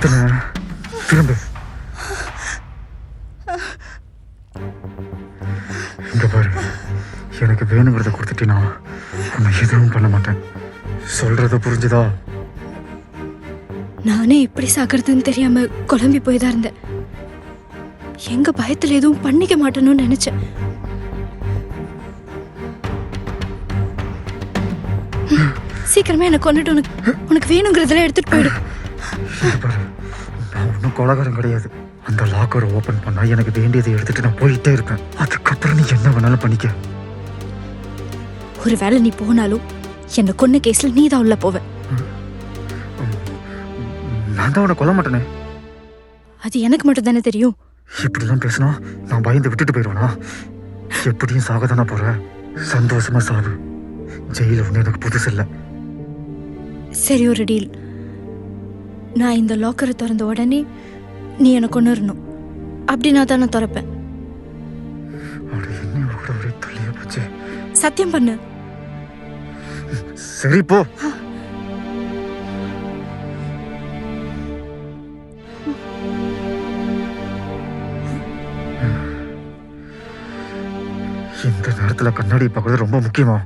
திரும்ப இங்க பாரு, எனக்கு வேணுங்கிறத கொடுத்துட்டினா உன்னை எதுவும் பண்ண மாட்டேன். சொல்றத புரிஞ்சுதா? நானே எப்படி சாகிறதுன்னு தெரியாம குழம்பி போய் தான் இருந்தேன். எங்க பயத்துல எதுவும் பண்ணிக்க மாட்டேன்னு நினைச்சேன். சீக்கிரமே என்ன கொண்டுட்டு உனக்கு வேணுங்கிறதெல்லாம் எடுத்துட்டு போயிடு. நான் ஒன்றும் கொலகாரம் கிடையாது. அந்த லாக்கரை ஓபன் பண்ணா எனக்கு வேண்டியதை எடுத்துட்டு நான் போயிட்டே இருப்பேன். அதுக்கப்புறம் நீ என்ன வேணாலும் பண்ணிக்க. ஒருவேளை நீ போனாலும் என்ன கொன்ன கேஸ்ல நீ தான் உள்ள போவ. நான் தான் உன்னை கொல்ல மாட்டேனே. அது எனக்கு மட்டும் தானே தெரியும். இப்படிலாம் பேசினா நான் பயந்து விட்டுட்டு போயிடுவேனா? எப்படியும் சாகதானா போறேன். சந்தோஷமா சாகு. ஜெயில ஒண்ணு எனக்கு புதுசு இல்லை. சரி, ஒரு டீல். நான் இந்த லாக்கரை திறந்த உடனே நீ எனக்கு கொண்டு வரணும். அப்படி நான் தானே திறப்பேன். சத்தியம் பண்ணு. சரி போ. இந்த நேரத்துல கண்ணாடி பார்க்கறது ரொம்ப முக்கியமா?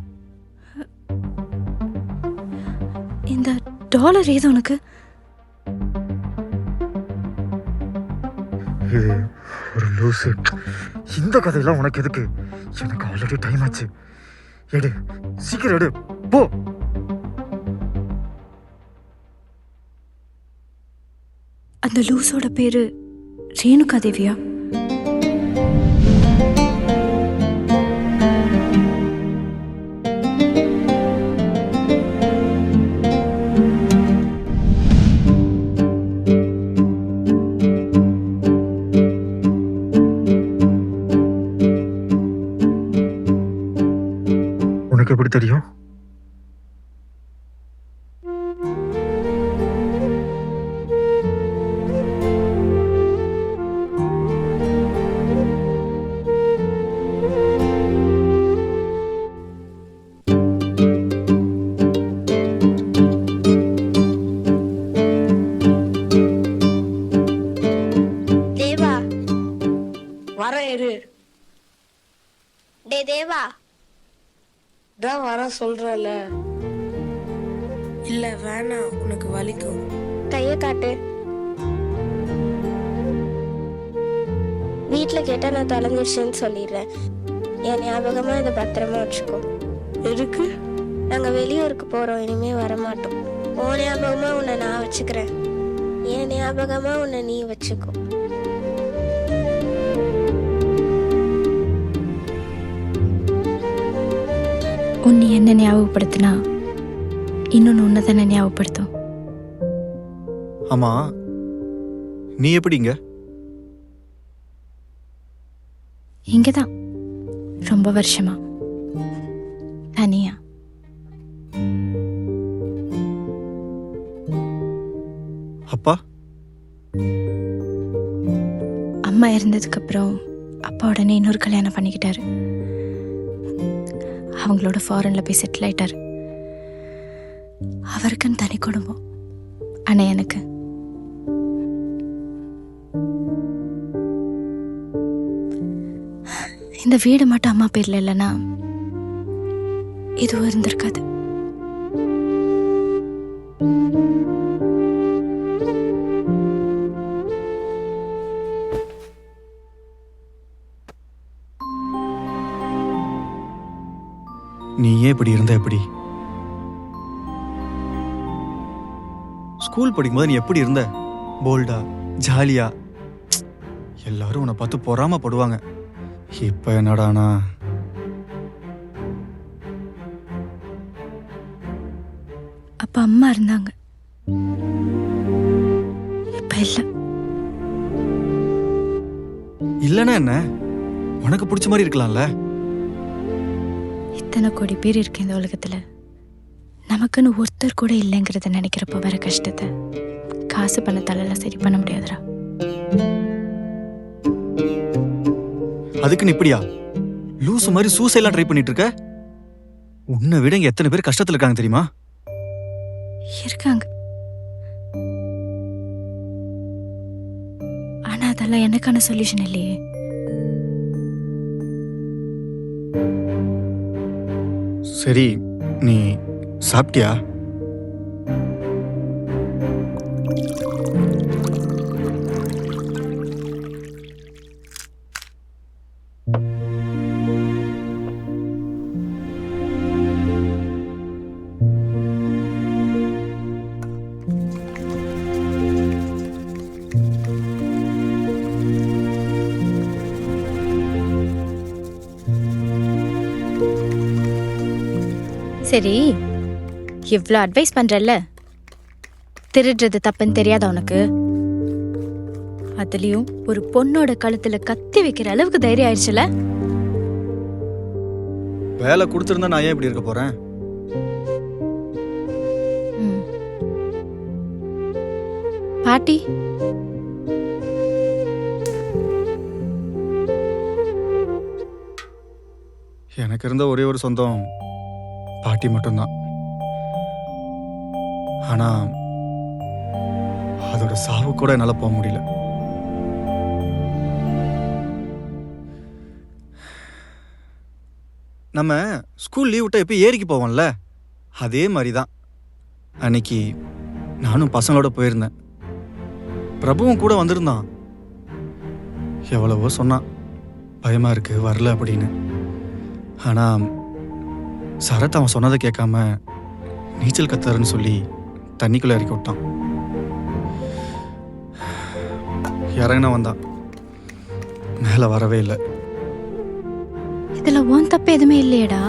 இந்த டாலர் ஏதோ உனக்கு? இது ஒரு லூசு. இந்த கதையெல்லாம் உனக்கு எதுக்கு? எனக்கு ஆல்ரெடி டைம் ஆச்சு. எடு, சீக்கிரம் எடு, போ. அந்த லூசோட பேரு ரேணுகா தேவியா? உனக்கு எப்படி தெரியும்? தேவா வர இரு. டே தேவா, தான் வர சொல்றல. இல்ல வேணாம், உனக்கு வலிக்கும். கைய காட்டு. வீட்டுல கேட்டா நான் தொலைஞ்சிருச்சுன்னு சொல்லிடுறேன். என் ஞாபகமா இதை பத்திரமா வச்சுக்கோ. எதுக்கு? நாங்க வெளியூருக்கு போறோம், இனிமே வரமாட்டோம். உன் ஞாபகமா உன்னை நான் வச்சுக்கிறேன், என் ஞாபகமா உன்னை நீ வச்சுக்கோ. உன்னை என்ன ஞாபகப்படுத்தினா இன்னொன்னு உன்னை தானே ஞாபகப்படுத்தும். ஆமா, நீ எப்படிங்க? இங்கதான் ரொம்ப வருஷமா தனியா. அப்பா? அம்மா இறந்ததுக்கு அப்புறம் அப்பா உடனே இன்னொரு கல்யாணம் பண்ணிக்கிட்டாரு. அவங்களோட ஃபாரின்ல போய் செட்டில் ஆயிட்டாரு. அவருக்குன்னு தனி குடும்பம். ஆனா எனக்கு இந்த வீடு மட்டும் அம்மா பேர்ல இல்லைன்னா இதுவும் இருந்திருக்காது. நீ ஏன் இப்படி இருந்த? எப்படி ஸ்கூல் படிக்கும்போது நீ எப்படி இருந்த? போல்டா, ஜாலியா, எல்லாரும் உன்னை பார்த்து பொறாமப்படுவாங்க. இப்ப என்னடானா அப்ப அம்மா இருந்தாங்க, இப்ப இல்ல. இல்லன்னா என்ன? உனக்கு பிடிச்ச மாதிரி இருக்கலாம்ல. இத்தனை கோடி பேர் இருக்கு இந்த உலகத்துல, நமக்குன்னு ஒருத்தர் கூட இல்லைங்கிறத நினைக்கிறப்ப வர கஷ்டத்தை காசு பணத்தால சரி பண்ண முடியாதுடா. அதுக்குன்னு இப்படியா லூசு மாதிரி சூசைட்லாம் ட்ரை பண்ணிட்டு இருக்க? உன்னை விட இங்க எத்தனை பேர் கஷ்டத்துல இருக்காங்க தெரியுமா? இருக்காங்க. அதெல்லாம் எனக்கான சொல்யூஷன் இல்லையே. சரி, நீ சாப்பிட்டியா? சரி, இவ்ளோ அட்வைஸ் பண்றல்ல, திருடுறது தப்புன்னு தெரியாத உனக்கு? அதுலயும் ஒரு பொண்ணோட கழுத்துல கத்தி வைக்கிற அளவுக்கு தைரியம் ஆயிடுச்சுல. வேலை கொடுத்துருந்தா நான் ஏன் இப்படி இருக்க போறேன்? ம். பாட்டி, எனக்கு இருந்த ஒரே ஒரு சொந்தம் பாட்டி மட்டும்தான். ஆனா அதோட சாவு கூட என்னால போக முடியல. நம்ம ஸ்கூல் லீவ் விட்டா எப்பயும் ஏரிக்கு போவோம்ல, அதே மாதிரி தான் அன்னைக்கு நானும் பசங்களோட போயிருந்தேன். பிரபுவும் கூட வந்திருந்தான். எவ்வளவோ சொன்னான், பயமா இருக்கு வரல அப்படின்னு. ஆனா சரத் அவன் சொன்னதை கேட்காம நீச்சல் கத்துறன்னு சொல்லி தண்ணிக்குள்ள இறக்கி விட்டான். இறங்கினா வந்தான், மேல வரவே இல்லை. இதுல உன் தப்பு எதுவுமே இல்லையேடா.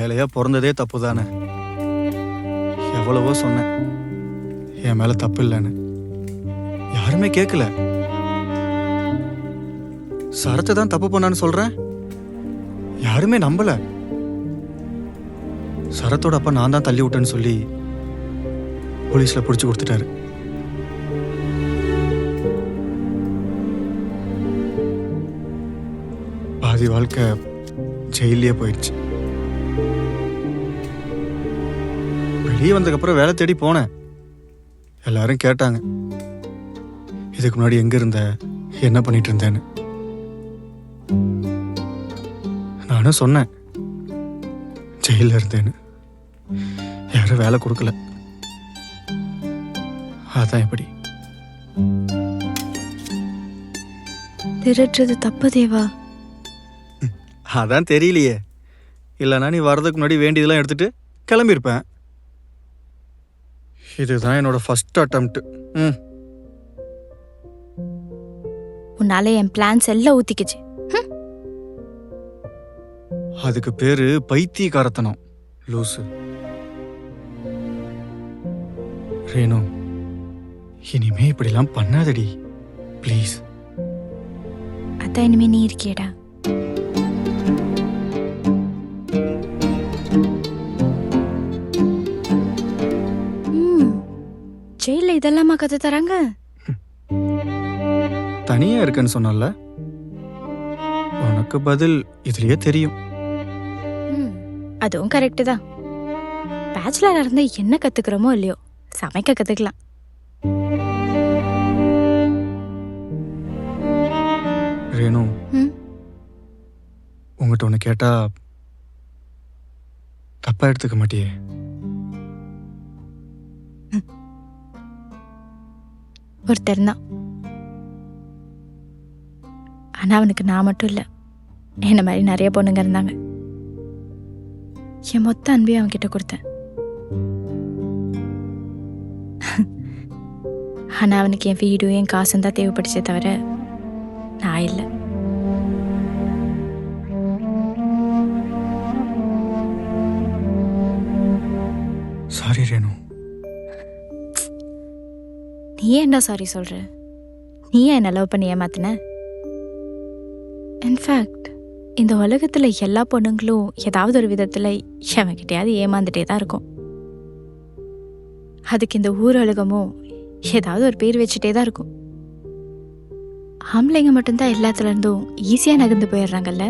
ஏழையா பிறந்ததே தப்பு தானே. எவ்வளவோ சொன்னேன் என் மேல தப்பு இல்லைன்னு, யாருமே கேட்கல. சரத்தை தான் தப்பு பண்ணான்னு சொல்றேன், யாருமே நம்பல. சரத்தோட அப்பா நான் தான் தள்ளி விட்டேன்னு சொல்லி போலீஸ்ல பிடிச்சு கொடுத்துட்டாரு. பாதி வாழ்க்கை ஜெயிலே போயிடுச்சு. வெளியே வந்ததுக்கப்புறம் வேலை தேடி போனேன். எல்லாரும் கேட்டாங்க, இதுக்கு முன்னாடி எங்க இருந்த, என்ன பண்ணிட்டு இருந்தேன்னு. நானும் சொன்னேன் ஜெயில இருந்தேன்னு. யாரும் வேலை கொடுக்கல. அதான் எப்படி. திருடுறது தப்பு தேவா. அதான் தெரியலையே, இல்லைன்னா நீ வர்றதுக்கு முன்னாடி வேண்டியதெல்லாம் எடுத்துட்டு கிளம்பியிருப்பேன். இதுதான் என்னோட ஃபர்ஸ்ட் அட்டெம்ப்ட். உன்னால என் பிளான்ஸ் எல்லாம் ஊத்திக்குச்சு. அதுக்கு பேரு பைத்தியக்காரத்தனம், லூசு. ரேணு, இனிமே இப்படிலாம் பண்ணாதடி ப்ளீஸ். அதான் இனிமே நீ இருக்கியடா. ஜெயில இதெல்லாமா கத்து தராங்க? தனியா இருக்கேன்னு சொன்னல, உனக்கு பதில் இதுலயே தெரியும். அதுவும் கரெக்டு தான். பேச்சுலரா இருந்தா என்ன கத்துக்கிறோமோ இல்லையோ, சமைக்க கத்துக்கலாம். ரேணு, உங்ககிட்ட ஒண்ணு கேட்டா தப்பா எடுத்துக்க மாட்டியே? ஒருத்தர் தான், ஆனா அவனுக்கு நான் மட்டும் இல்ல, என்ன மாதிரி நிறைய பொண்ணுங்க இருந்தாங்க. என் மொத்த அன்பையும் அவன்கிட்ட கொடுத்தேன். ஆனா அவனுக்கு என் வீடும் என் காசும் தான் தேவைப்பட்டுச்சே தவிர நான் இல்லை. சாரி ரேணு. நீ ஏன்டா சாரி சொல்ற? நீ ஏன் என்ன லவ் பண்ணி ஏமாத்தின? இன்ஃபேக்ட் இந்த உலகத்துல எல்லா பொண்ணுங்களும் ஏதாவது ஒரு விதத்துல எவன்கிட்டயாவது ஏமாந்துட்டே தான் இருக்கும். அதுக்கு இந்த ஊரலகமும் ஏதாவது ஒரு பேர் வச்சுட்டே தான் இருக்கும். ஆம்பளைங்க மட்டும்தான் எல்லாத்துல இருந்தும் ஈஸியா நகர்ந்து போயிடுறாங்கல்ல.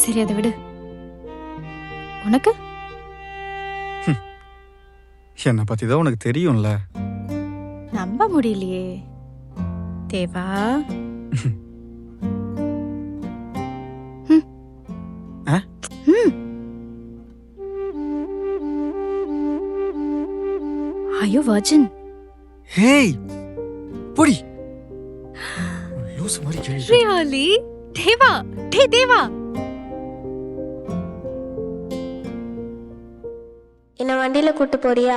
சரி, அதை விடு. உனக்கு? என்னை பத்தி தான் உனக்கு தெரியும்ல. நம்ப முடியலையே தேவா. ஆ? ஐயோ வர்ஜின். ஹேய் பொடி லூஸ் மாதிரி கேள்வி. ரியலி? தேவா, தேவா. என்னை வண்டியில் கூட்டு போறியா?